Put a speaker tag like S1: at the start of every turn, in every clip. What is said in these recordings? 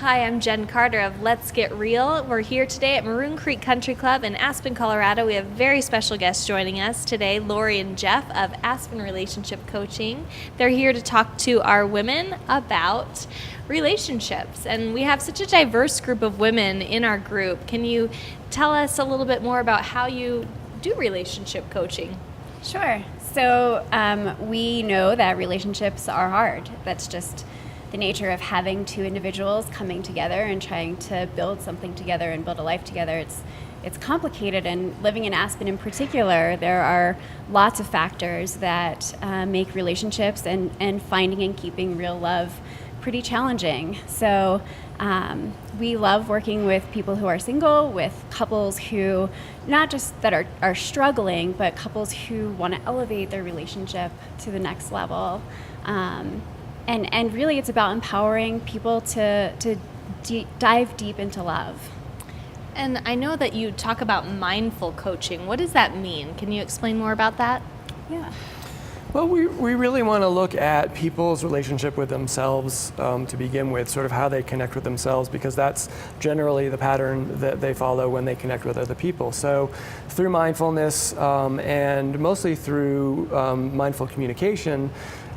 S1: Hi, I'm Jen Carter of Let's Get Real. We're here today at Maroon Creek Country Club in Aspen, Colorado. We have very special guests joining us today, Lori and Jeff of Aspen Relationship Coaching. They're here to talk to our women about relationships. And we have such a diverse group of women in our group. Can you tell us a little bit more about how you do relationship coaching?
S2: Sure. So we know that relationships are hard. That's just the nature of having two individuals coming together and trying to build something together and build a life together. It's complicated, and living in Aspen in particular, there are lots of factors that make relationships and finding and keeping real love pretty challenging. So we love working with people who are single, with couples who not just that are struggling, but couples who want to elevate their relationship to the next level. And really it's about empowering people to dive deep into love.
S1: And I know that you talk about mindful coaching. What does that mean? Can you explain more about that?
S2: Yeah.
S3: Well, we really want to look at people's relationship with themselves to begin with, sort of how they connect with themselves, because that's generally the pattern that they follow when they connect with other people. So through mindfulness and mostly through mindful communication,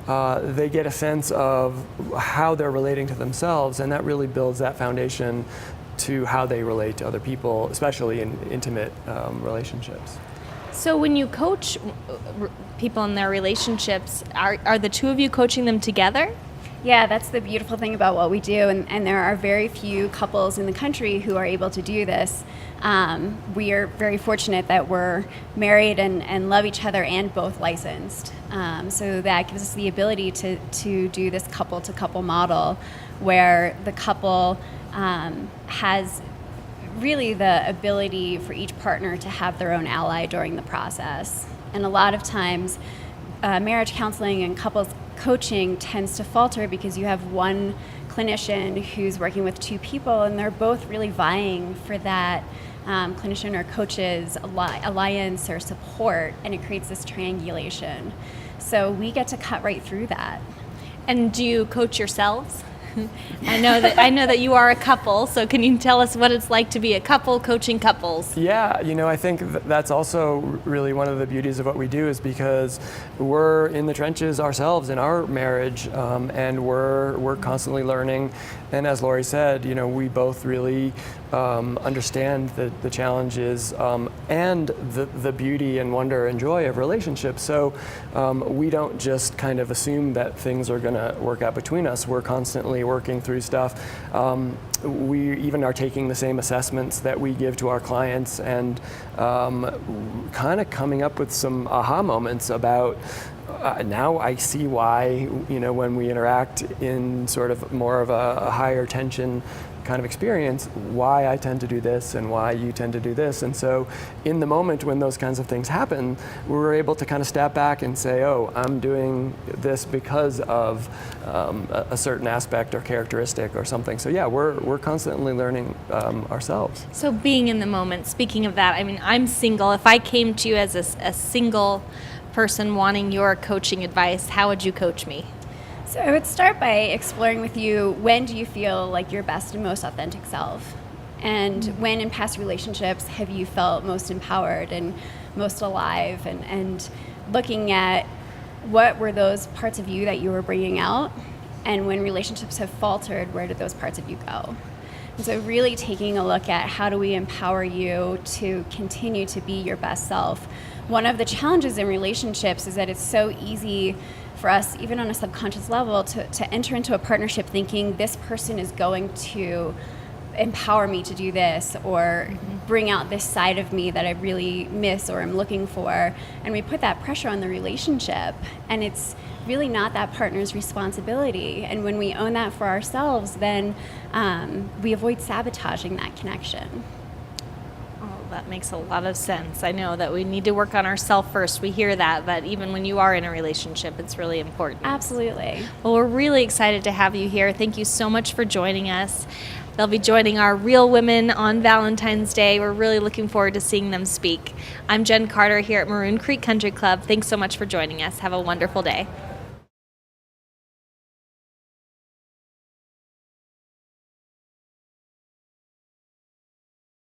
S3: they get a sense of how they're relating to themselves, and that really builds that foundation to how they relate to other people, especially in intimate relationships.
S1: So when you coach people in their relationships, are the two of you coaching them together?
S2: Yeah, that's the beautiful thing about what we do, and there are very few couples in the country who are able to do this. We are very fortunate that we're married and love each other and both licensed. So that gives us the ability to do this couple-to-couple model where the couple has really the ability for each partner to have their own ally during the process. And a lot of times, marriage counseling and couples coaching tends to falter because you have one clinician who's working with two people and they're both really vying for that clinician or coach's alliance or support, and it creates this triangulation. So we get to cut right through that.
S1: And do you coach yourselves? I know that you are a couple, so can you tell us what it's like to be a couple coaching couples?
S3: Yeah, I think that's also really one of the beauties of what we do, is because we're in the trenches ourselves in our marriage, and we're constantly learning. And as Lori said, we both really understand the challenges and the beauty and wonder and joy of relationships. So we don't just kind of assume that things are going to work out between us. We're constantly working through stuff. We even are taking the same assessments that we give to our clients and kind of coming up with some aha moments about now I see why, when we interact in sort of more of a higher tension kind of experience, why I tend to do this and why you tend to do this. And so in the moment when those kinds of things happen, we were able to kind of step back and say, oh, I'm doing this because of a certain aspect or characteristic or something. So yeah, we're constantly learning ourselves.
S1: So being in the moment, speaking of that, I'm single. If I came to you as a single person wanting your coaching advice, how would you coach me?
S2: So I would start by exploring with you, when do you feel like your best and most authentic self? And when in past relationships have you felt most empowered and most alive? And looking at what were those parts of you that you were bringing out? And when relationships have faltered, where did those parts of you go? And so really taking a look at how do we empower you to continue to be your best self. One of the challenges in relationships is that it's so easy for us, even on a subconscious level, to enter into a partnership thinking this person is going to empower me to do this or bring out this side of me that I really miss or am looking for. And we put that pressure on the relationship, and it's really not that partner's responsibility. And when we own that for ourselves, then we avoid sabotaging that connection.
S1: That makes a lot of sense. I know that we need to work on ourselves first. We hear that, but even when you are in a relationship, it's really important.
S2: Absolutely.
S1: Well, we're really excited to have you here. Thank you so much for joining us. They'll be joining our Real Women on Valentine's Day. We're really looking forward to seeing them speak. I'm Jen Carter here at Maroon Creek Country Club. Thanks so much for joining us. Have a wonderful day.